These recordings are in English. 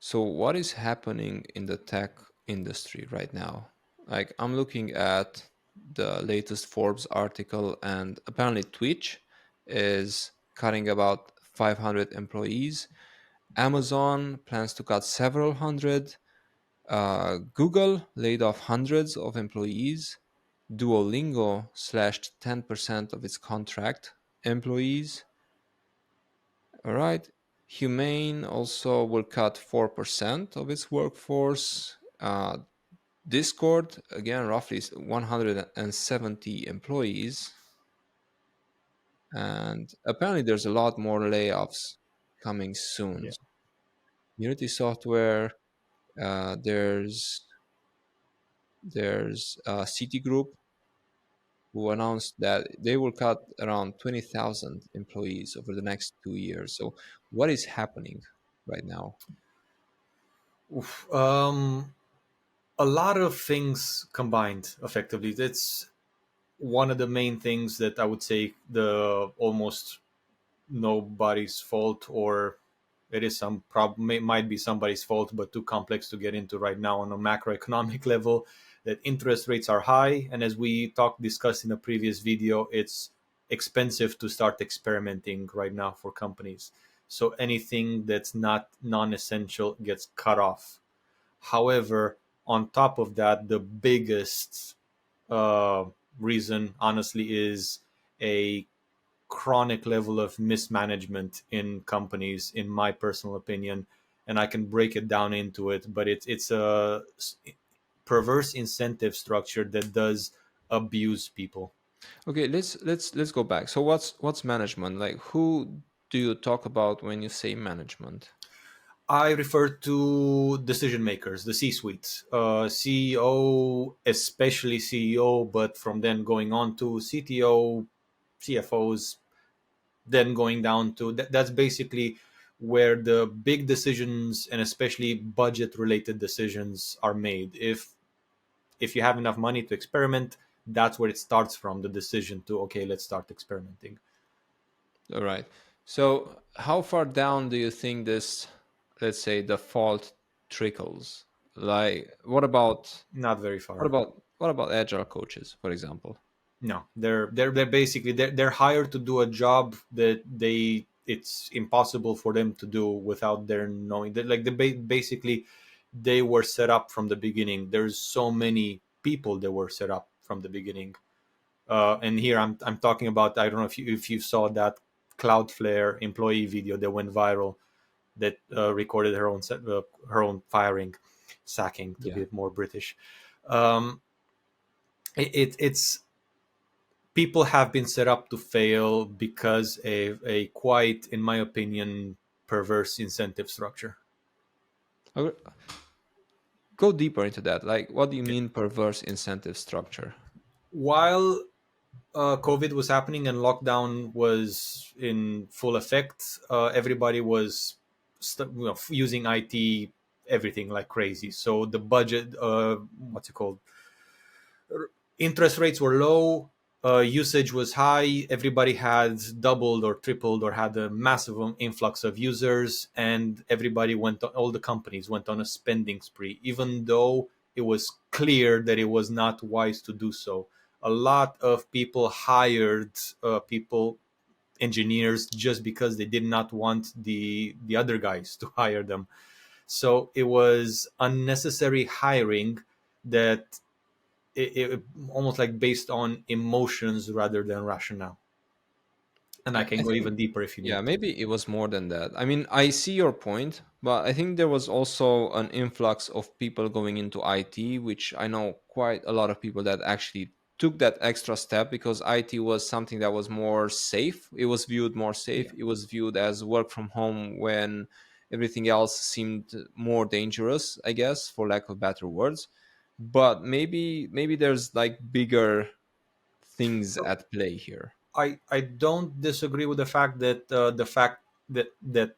So what is happening in the tech industry right now? Like I'm looking at the latest Forbes article, and apparently Twitch is cutting about 500 employees. Amazon plans to cut several hundred. Google laid off hundreds of employees. Duolingo slashed 10% of its contract employees. All right. Humane also will cut 4% of its workforce. Discord, again, roughly 170 employees. And apparently, there's a lot more layoffs coming soon. Yeah. Unity Software, there's Citigroup, who announced that they will cut around 20,000 employees over the next 2 years. So, what is happening right now? Oof. A lot of things combined effectively. That's one of the main things that I would say the almost nobody's fault, or it is some problem, it might be somebody's fault, but too complex to get into right now on a macroeconomic level, that interest rates are high. And as we discussed in a previous video, it's expensive to start experimenting right now for companies. So anything that's not non-essential gets cut off. However, on top of that, the biggest uh, reason, honestly, is a chronic level of mismanagement in companies, in my personal opinion. And I can break it down into it, but it's a perverse incentive structure that does abuse people. Okay, let's go back. So what's management? Like who do you talk about when you say management? I refer to decision makers, the C-suite, CEO, especially CEO, but from then going on to CTO, CFOs, then going down to that's basically where the big decisions and especially budget related decisions are made. If you have enough money to experiment, that's where it starts from, the decision to, okay, let's start experimenting. All right. So how far down do you think this, let's say, the fault trickles? Like Not very far. what about agile coaches, for example? No, they're basically they're hired to do a job that it's impossible for them to do without their knowing that, like, basically they were set up from the beginning. There's so many people that were set up from the beginning. And here I'm talking about, I don't know if you saw that Cloudflare employee video that went viral, that recorded her own firing, sacking, to Yeah. be more British. Um, it's people have been set up to fail because a quite, in my opinion, perverse incentive structure. Okay, go deeper into that. Like what do you Yeah. mean perverse incentive structure? While COVID was happening and lockdown was in full effect, everybody was using IT, everything like crazy. So the budget, what's it called? Interest rates were low, usage was high. Everybody had doubled or tripled or had a massive influx of users, and all the companies went on a spending spree, even though it was clear that it was not wise to do so. A lot of people hired people, engineers, just because they did not want the other guys to hire them. So it was unnecessary hiring that it almost like based on emotions rather than rationale. And I I can go think even deeper if you yeah, need to. maybe it was more than that. I mean, I see your point, but I think there was also an influx of people going into IT, which I know quite a lot of people that actually took that extra step because IT was something that was more safe. It was viewed more safe. Yeah. It was viewed as work from home when everything else seemed more dangerous, I guess, for lack of better words. But maybe there's like bigger things So at play here. I don't disagree with the fact that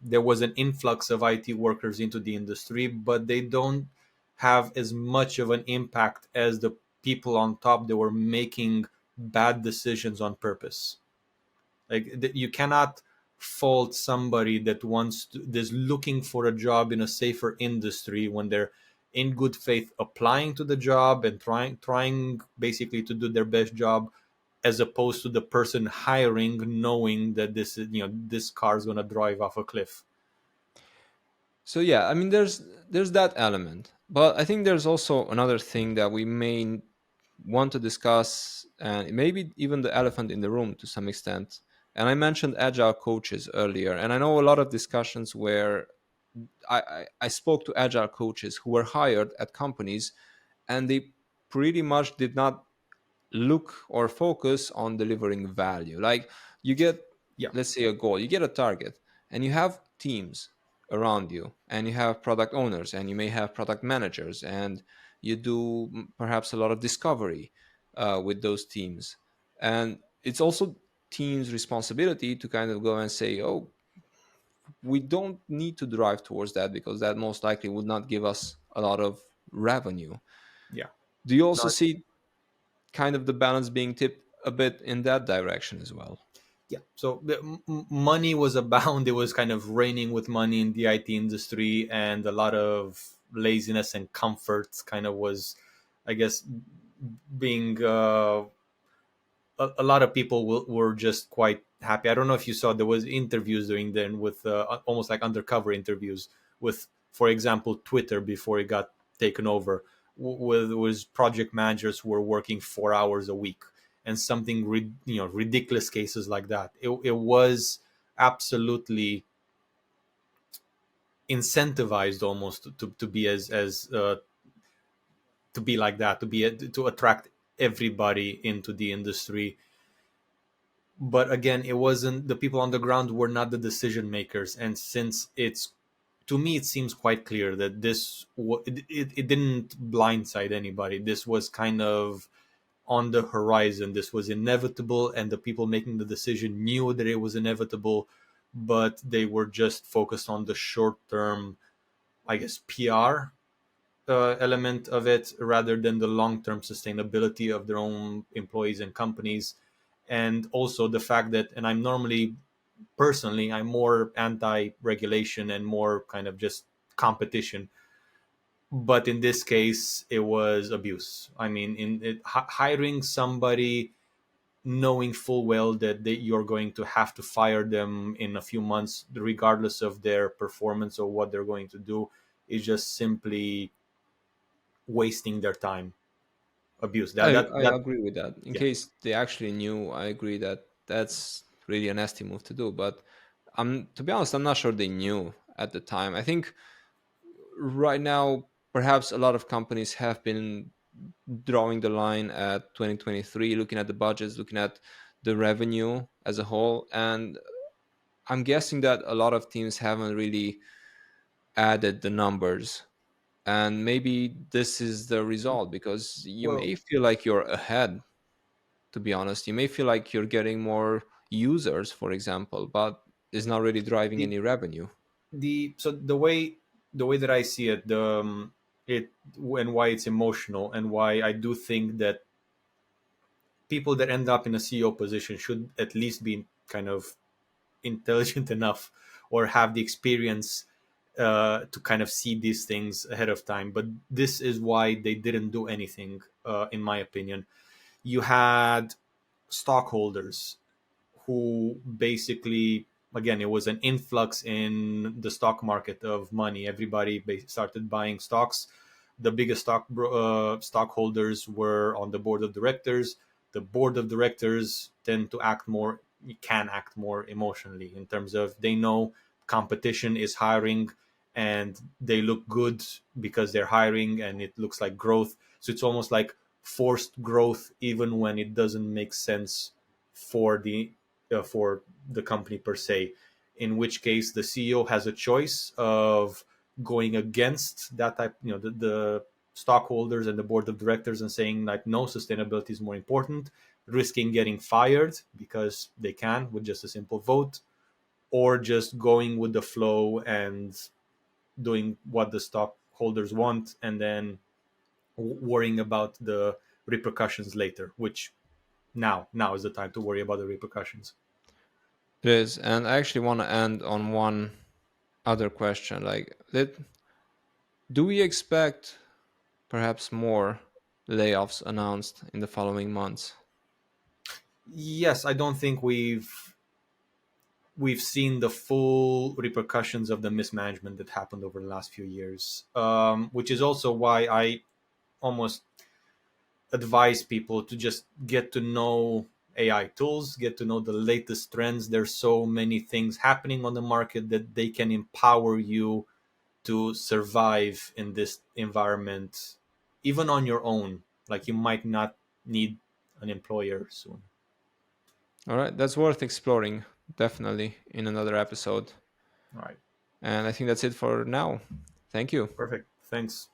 there was an influx of IT workers into the industry, but they don't have as much of an impact as the people on top that were making bad decisions on purpose. Like you cannot fault somebody that wants to, that's looking for a job in a safer industry when they're in good faith applying to the job and trying basically to do their best job, as opposed to the person hiring knowing that this is, this car is going to drive off a cliff. So yeah, I mean, there's that element, but I think there's also another thing that we may want to discuss, and maybe even the elephant in the room to some extent. And I mentioned agile coaches earlier, and I know a lot of discussions where I spoke to agile coaches who were hired at companies, and they pretty much did not look or focus on delivering value. Like, you get, Yeah. let's say, a goal, you get a target, and you have teams around you, and you have product owners, and you may have product managers, and you do perhaps a lot of discovery with those teams. And it's also teams' responsibility to kind of go and say, oh, we don't need to drive towards that because that most likely would not give us a lot of revenue. Yeah. Do you also No. see kind of the balance being tipped a bit in that direction as well? Yeah. So the money was abound. It was kind of raining with money in the IT industry, and a lot of laziness and comfort kind of was, I guess, being a lot of people were just quite happy. I don't know if you saw, there was interviews doing then with almost like undercover interviews with, for example, Twitter before it got taken over, with was project managers who were working 4 hours a week and something ridiculous cases like that. It was absolutely incentivized almost to be as to be like that, to attract everybody into the industry. But again, it wasn't, the people on the ground were not the decision makers. And since it's, to me it seems quite clear that it didn't blindside anybody. This was kind of on the horizon. This was inevitable, and the people making the decision knew that it was inevitable, but they were just focused on the short term, I guess, PR element of it rather than the long term sustainability of their own employees and companies. And also the fact that, and I'm normally, personally, I'm more anti regulation and more kind of just competition. But in this case, it was abuse. I mean, hiring somebody knowing full well that you're going to have to fire them in a few months, regardless of their performance or what they're going to do, is just simply wasting their time. Abuse. I, That I agree with that. In Yeah. case they actually knew, I agree that that's really a nasty move to do. But to be honest, I'm not sure they knew at the time. I think right now, perhaps a lot of companies have been drawing the line at 2023, looking at the budgets, looking at the revenue as a whole. And I'm guessing that a lot of teams haven't really added the numbers. And maybe this is the result because you Well, may feel like you're ahead, to be honest. You may feel like you're getting more users, for example, but it's not really driving the any revenue. so the way that I see it, it and why it's emotional, and why I do think that people that end up in a CEO position should at least be kind of intelligent enough or have the experience to kind of see these things ahead of time. But this is why they didn't do anything, in my opinion. You had stockholders who basically, again, it was an influx in the stock market of money. Everybody started buying stocks. The biggest stockholders were on the board of directors. The board of directors tend to act more, can act more emotionally, in terms of they know competition is hiring and they look good because they're hiring and it looks like growth. So it's almost like forced growth even when it doesn't make sense for the company per se. In which case, the CEO has a choice of going against that type, the stockholders and the board of directors, and saying like, no, sustainability is more important, risking getting fired because they can with just a simple vote, or just going with the flow and doing what the stockholders want, and then worrying about the repercussions later, which now is the time to worry about the repercussions. It is, and I actually want to end on one other question. Do we expect perhaps more layoffs announced in the following months? Yes, I don't think we've seen the full repercussions of the mismanagement that happened over the last few years, which is also why I almost advise people to just get to know AI tools, get to know the latest trends. There's so many things happening on the market that they can empower you to survive in this environment, even on your own. Like you might not need an employer soon. All right, that's worth exploring, definitely, in another episode. All right. And I think that's it for now. Thank you. Perfect. Thanks.